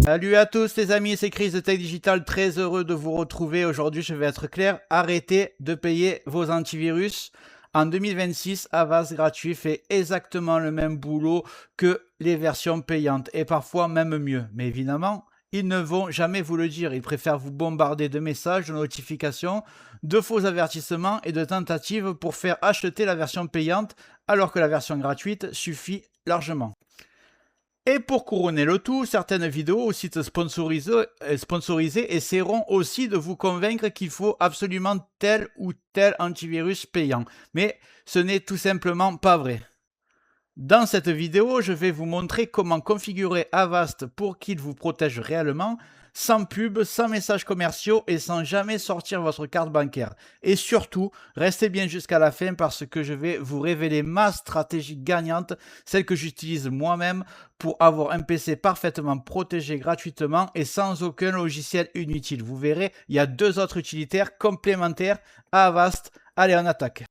Salut à tous les amis, c'est Chris de Tech Digital, très heureux de vous retrouver. Aujourd'hui, je vais être clair, arrêtez de payer vos antivirus. En 2026, Avast gratuit fait exactement le même boulot que les versions payantes et parfois même mieux. Mais évidemment, ils ne vont jamais vous le dire. Ils préfèrent vous bombarder de messages, de notifications, de faux avertissements et de tentatives pour faire acheter la version payante alors que la version gratuite suffit largement. Et pour couronner le tout, certaines vidéos ou sites sponsorisés essaieront aussi de vous convaincre qu'il faut absolument tel ou tel antivirus payant. Mais ce n'est tout simplement pas vrai. Dans cette vidéo, je vais vous montrer comment configurer Avast pour qu'il vous protège réellement, sans pub, sans messages commerciaux et sans jamais sortir votre carte bancaire. Et surtout, restez bien jusqu'à la fin parce que je vais vous révéler ma stratégie gagnante, celle que j'utilise moi-même pour avoir un PC parfaitement protégé gratuitement et sans aucun logiciel inutile. Vous verrez, il y a deux autres utilitaires complémentaires à Avast. Allez, on attaque.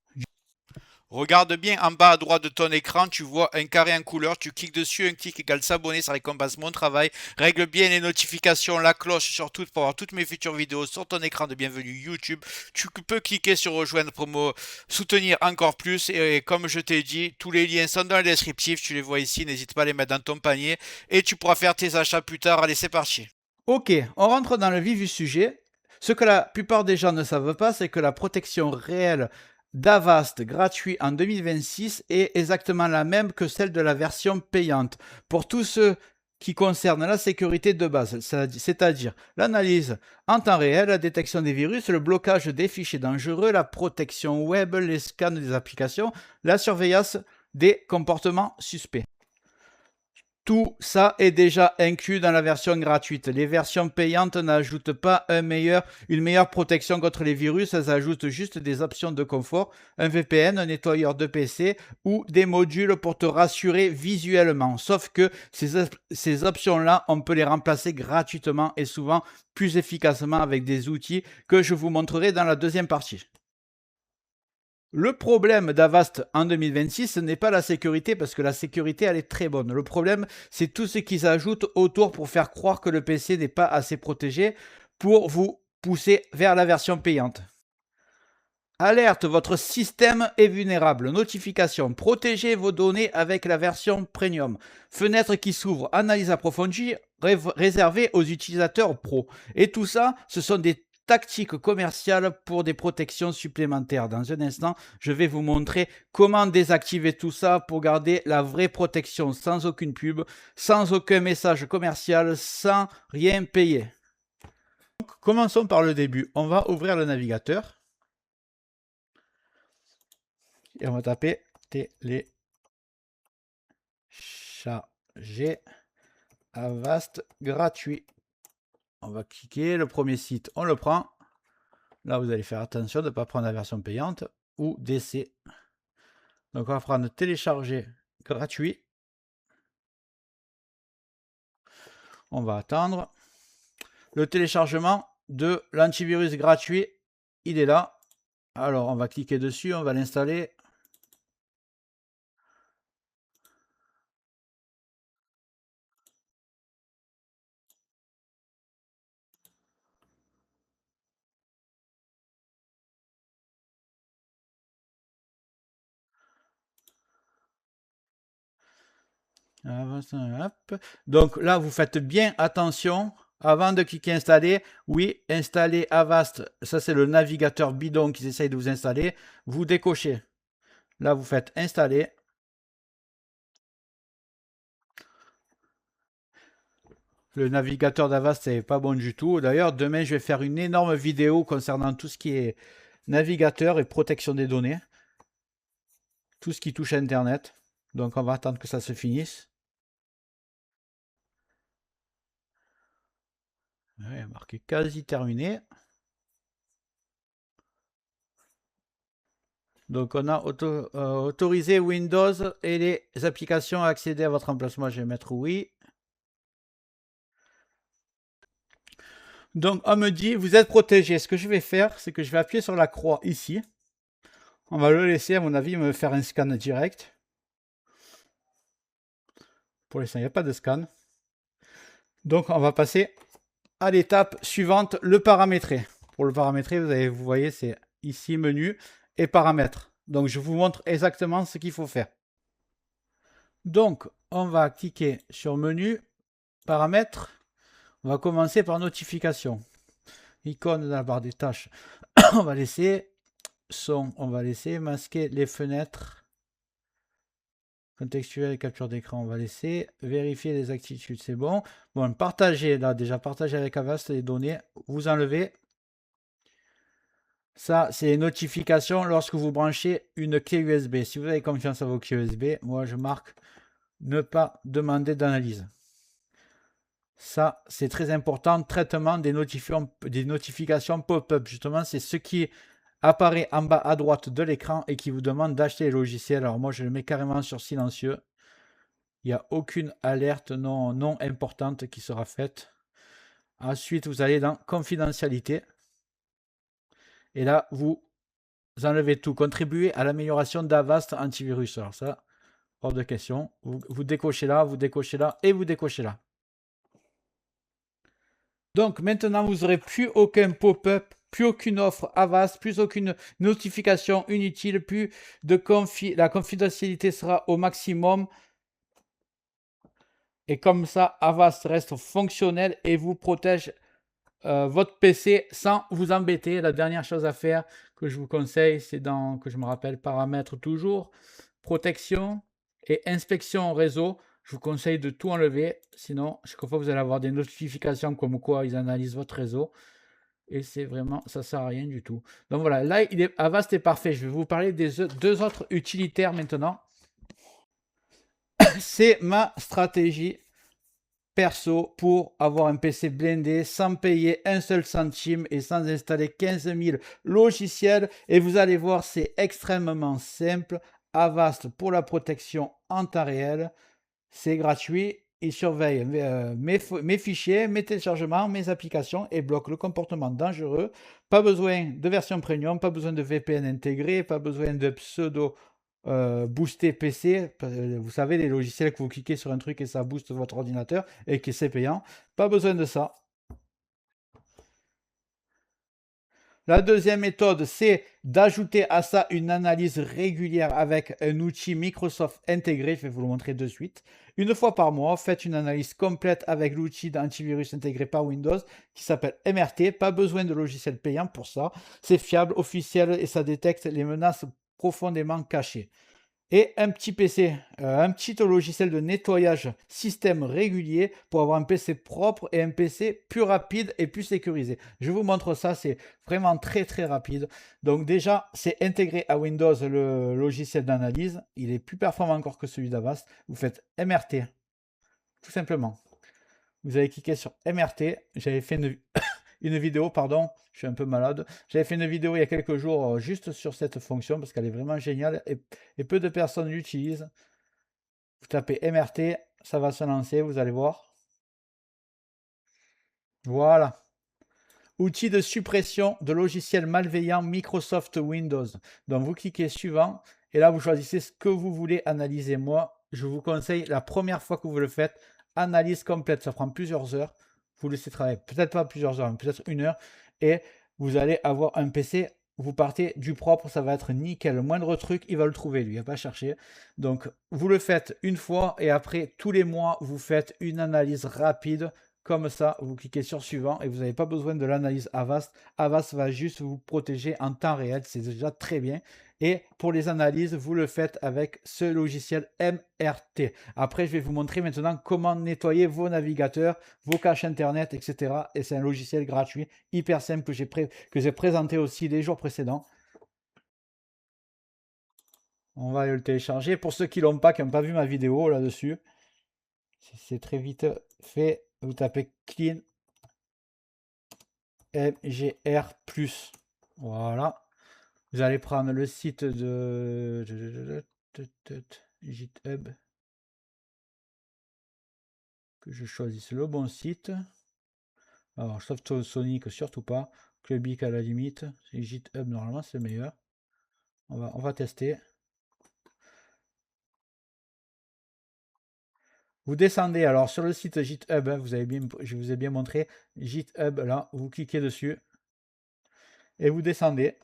Regarde bien en bas à droite de ton écran, tu vois un carré en couleur, tu cliques dessus, un clic égale s'abonner, ça récompense mon travail. Règle bien les notifications, la cloche surtout pour avoir toutes mes futures vidéos sur ton écran de bienvenue YouTube. Tu peux cliquer sur rejoindre pour me soutenir encore plus et comme je t'ai dit, tous les liens sont dans le descriptif, tu les vois ici, n'hésite pas à les mettre dans ton panier et tu pourras faire tes achats plus tard. Allez, c'est parti. Ok, on rentre dans le vif du sujet. Ce que la plupart des gens ne savent pas, c'est que la protection réelle d'Avast gratuit en 2026 est exactement la même que celle de la version payante. Pour tous ceux qui concernent la sécurité de base, c'est-à-dire l'analyse en temps réel, la détection des virus, le blocage des fichiers dangereux, la protection web, les scans des applications, la surveillance des comportements suspects. Tout ça est déjà inclus dans la version gratuite. Les versions payantes n'ajoutent pas une meilleure protection contre les virus, elles ajoutent juste des options de confort, un VPN, un nettoyeur de PC ou des modules pour te rassurer visuellement. Sauf que ces options-là, on peut les remplacer gratuitement et souvent plus efficacement avec des outils que je vous montrerai dans la deuxième partie. Le problème d'Avast en 2026, ce n'est pas la sécurité, parce que la sécurité, elle est très bonne. Le problème, c'est tout ce qu'ils ajoutent autour pour faire croire que le PC n'est pas assez protégé pour vous pousser vers la version payante. Alerte, votre système est vulnérable. Notification, protégez vos données avec la version premium. Fenêtre qui s'ouvre, analyse approfondie, réservée aux utilisateurs pro. Et tout ça, ce sont des tactiques commerciales pour des protections supplémentaires. Dans un instant, je vais vous montrer comment désactiver tout ça pour garder la vraie protection sans aucune pub, sans aucun message commercial, sans rien payer. Donc, commençons par le début. On va ouvrir le navigateur. Et on va taper télécharger Avast gratuit. On va cliquer, le premier site, on le prend. Là, vous allez faire attention de ne pas prendre la version payante ou DC. Donc, on va prendre télécharger gratuit. On va attendre. Le téléchargement de l'antivirus gratuit, il est là. Alors, on va cliquer dessus, on va l'installer. Donc là, vous faites bien attention avant de cliquer installer. Oui, installer Avast, ça c'est le navigateur bidon qu'ils essayent de vous installer. Vous décochez. Là, vous faites installer. Le navigateur d'Avast, c'est pas bon du tout. D'ailleurs, demain, je vais faire une énorme vidéo concernant tout ce qui est navigateur et protection des données. Tout ce qui touche à Internet. Donc, on va attendre que ça se finisse. Ouais, marqué quasi terminé. Donc, on a autorisé Windows et les applications à accéder à votre emplacement. Je vais mettre oui. Donc, on me dit, vous êtes protégé. Ce que je vais faire, c'est que je vais appuyer sur la croix ici. On va le laisser, à mon avis, me faire un scan direct. Pour l'instant, il n'y a pas de scan. Donc, on va passer à l'étape suivante, le paramétrer. Pour le paramétrer, vous voyez, c'est ici menu et paramètres. Donc, je vous montre exactement ce qu'il faut faire. Donc, on va cliquer sur menu, paramètres. On va commencer par notification. Icône dans la barre des tâches. On va laisser son, on va laisser masquer les fenêtres. Contextuel et capture d'écran, on va laisser. Vérifier les actitudes, c'est bon. Bon, partager, là, déjà partager avec Avast les données. Vous enlevez. Ça, c'est les notifications lorsque vous branchez une clé USB. Si vous avez confiance à vos clés USB, moi, je marque ne pas demander d'analyse. Ça, c'est très important. Traitement des notifications pop-up. Justement, c'est ce qui apparaît en bas à droite de l'écran et qui vous demande d'acheter les logiciels. Alors moi, je le mets carrément sur silencieux. Il n'y a aucune alerte non importante qui sera faite. Ensuite, vous allez dans confidentialité. Et là, vous enlevez tout. Contribuer à l'amélioration d'Avast antivirus. Alors ça, hors de question. Vous décochez là et vous décochez là. Donc maintenant, vous n'aurez plus aucun pop-up, plus aucune offre Avast, plus aucune notification inutile, plus de la confidentialité sera au maximum. Et comme ça, Avast reste fonctionnel et vous protège votre PC sans vous embêter. La dernière chose à faire que je vous conseille, c'est que je me rappelle, paramètres toujours, protection et inspection réseau. Je vous conseille de tout enlever, sinon chaque fois vous allez avoir des notifications comme quoi ils analysent votre réseau et c'est vraiment, ça sert à rien du tout. Donc voilà, là Avast est parfait. Je vais vous parler des deux autres utilitaires maintenant. C'est ma stratégie perso pour avoir un PC blindé sans payer un seul centime et sans installer 15 000 logiciels. Et vous allez voir, c'est extrêmement simple. Avast pour la protection en temps réel, c'est gratuit. Il surveille mes fichiers, mes téléchargements, mes applications et bloque le comportement dangereux. Pas besoin de version premium, pas besoin de VPN intégré, pas besoin de pseudo booster PC. Vous savez, les logiciels que vous cliquez sur un truc et ça booste votre ordinateur et que c'est payant. Pas besoin de ça. La deuxième méthode, c'est d'ajouter à ça une analyse régulière avec un outil Microsoft intégré. Je vais vous le montrer de suite. Une fois par mois, faites une analyse complète avec l'outil d'antivirus intégré par Windows qui s'appelle MRT. Pas besoin de logiciel payant pour ça. C'est fiable, officiel et ça détecte les menaces profondément cachées. Et un petit PC, un petit logiciel de nettoyage système régulier pour avoir un PC propre et un PC plus rapide et plus sécurisé. Je vous montre ça, c'est vraiment très très rapide. Donc déjà, c'est intégré à Windows le logiciel d'analyse. Il est plus performant encore que celui d'Avast. Vous faites MRT, tout simplement. Vous allez cliquer sur MRT. J'avais fait une vidéo, pardon, je suis un peu malade. J'avais fait une vidéo il y a quelques jours juste sur cette fonction parce qu'elle est vraiment géniale et peu de personnes l'utilisent. Vous tapez MRT, ça va se lancer, vous allez voir. Voilà. Outil de suppression de logiciels malveillants Microsoft Windows. Donc vous cliquez suivant et là vous choisissez ce que vous voulez analyser. Moi, je vous conseille la première fois que vous le faites, analyse complète. Ça prend plusieurs heures. Vous laissez travailler, peut-être pas plusieurs heures, mais peut-être 1 heure. Et vous allez avoir un PC. Vous partez du propre, ça va être nickel. Le moindre truc, il va le trouver, lui, il va pas chercher. Donc, vous le faites une fois et après, tous les mois, vous faites une analyse rapide. Comme ça, vous cliquez sur suivant et vous n'avez pas besoin de l'analyse Avast. Avast va juste vous protéger en temps réel, c'est déjà très bien. Et pour les analyses, vous le faites avec ce logiciel MRT. Après, je vais vous montrer maintenant comment nettoyer vos navigateurs, vos caches internet, etc. Et c'est un logiciel gratuit, hyper simple que j'ai présenté aussi les jours précédents. On va le télécharger. Pour ceux qui l'ont pas, qui n'ont pas vu ma vidéo là-dessus, c'est très vite fait. Vous tapez clean MGR+. Voilà. Vous allez prendre le site de GitHub. Que je choisisse le bon site. Alors, Soft Sonic, surtout pas. Clubic à la limite. GitHub, normalement, c'est meilleur. On va tester. Vous descendez alors sur le site GitHub, hein, je vous ai bien montré GitHub là, vous cliquez dessus et vous descendez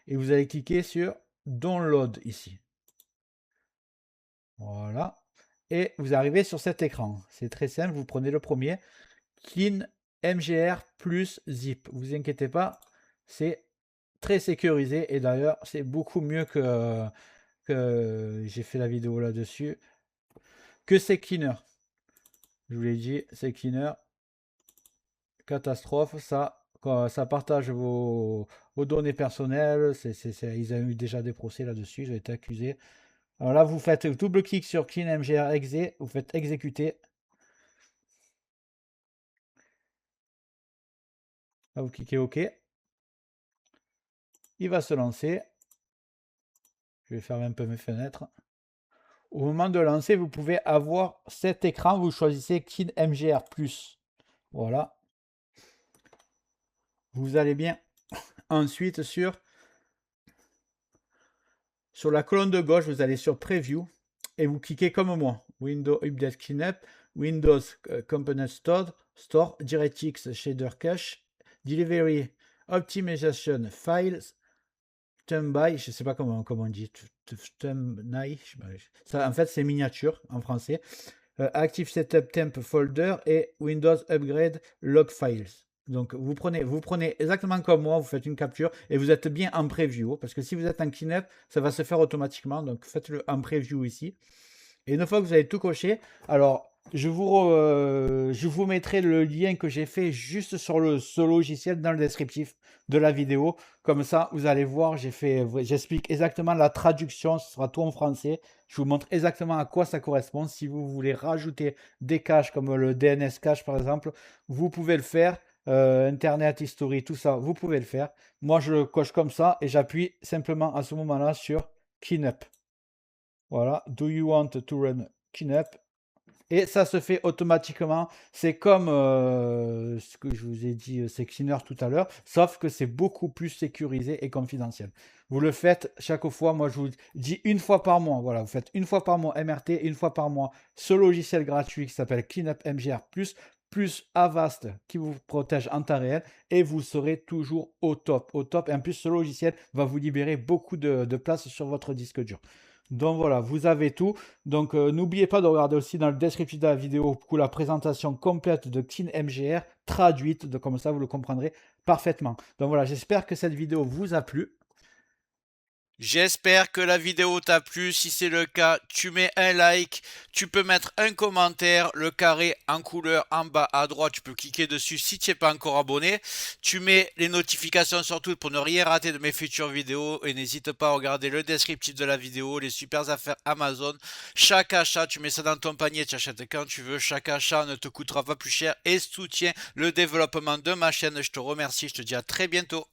et vous allez cliquer sur Download ici. Voilà. Et vous arrivez sur cet écran. C'est très simple, vous prenez le premier, Clean MGR plus zip. Vous inquiétez pas, c'est très sécurisé et d'ailleurs c'est beaucoup mieux que j'ai fait la vidéo là-dessus que CCleaner. Je vous l'ai dit, CCleaner, catastrophe, ça partage vos données personnelles. Ils ont eu déjà des procès là-dessus, ils ont été accusés. Alors là, vous faites double clic sur Clean MGR Exe, vous faites exécuter. Là, vous cliquez OK. Il va se lancer. Je vais fermer un peu mes fenêtres. Au moment de lancer, vous pouvez avoir cet écran. Vous choisissez Clean MGR+. Voilà. Vous allez bien ensuite sur la colonne de gauche, vous allez sur Preview et vous cliquez comme moi. Windows Update Cleanup, Windows Component Store, DirectX Shader Cache, Delivery Optimization Files, Thumbnail, je ne sais pas comment on dit, Thumbnail, ça en fait c'est miniature en français, Active Setup Temp Folder et Windows Upgrade Log Files. Donc vous prenez exactement comme moi, vous faites une capture et vous êtes bien en preview, parce que si vous êtes en cleanup, ça va se faire automatiquement, donc faites-le en preview ici. Et une fois que vous avez tout coché, alors je vous mettrai le lien que j'ai fait juste sur ce logiciel dans le descriptif de la vidéo. Comme ça, vous allez voir, j'explique exactement la traduction, ce sera tout en français. Je vous montre exactement à quoi ça correspond. Si vous voulez rajouter des caches comme le DNS cache par exemple, vous pouvez le faire. Internet History, tout ça, vous pouvez le faire. Moi, je le coche comme ça et j'appuie simplement à ce moment-là sur Cleanup. Voilà, do you want to run cleanup? Et ça se fait automatiquement. C'est comme ce que je vous ai dit, c'est Cleaner tout à l'heure, sauf que c'est beaucoup plus sécurisé et confidentiel. Vous le faites chaque fois, moi je vous dis une fois par mois. Voilà, vous faites une fois par mois MRT, une fois par mois ce logiciel gratuit qui s'appelle Cleanup MGR+, plus Avast qui vous protège en temps réel et vous serez toujours au top. Et en plus, ce logiciel va vous libérer beaucoup de place sur votre disque dur. Donc voilà, vous avez tout. Donc n'oubliez pas de regarder aussi dans le descriptif de la vidéo pour la présentation complète de Clean MGR traduite, comme ça vous le comprendrez parfaitement. Donc voilà, j'espère que cette vidéo vous a plu. J'espère que la vidéo t'a plu. Si c'est le cas, tu mets un like, tu peux mettre un commentaire, le carré en couleur en bas à droite, tu peux cliquer dessus si tu n'es pas encore abonné. Tu mets les notifications surtout pour ne rien rater de mes futures vidéos et n'hésite pas à regarder le descriptif de la vidéo, les super affaires Amazon. Chaque achat, tu mets ça dans ton panier, tu achètes quand tu veux. Chaque achat ne te coûtera pas plus cher et soutient le développement de ma chaîne. Je te remercie, je te dis à très bientôt.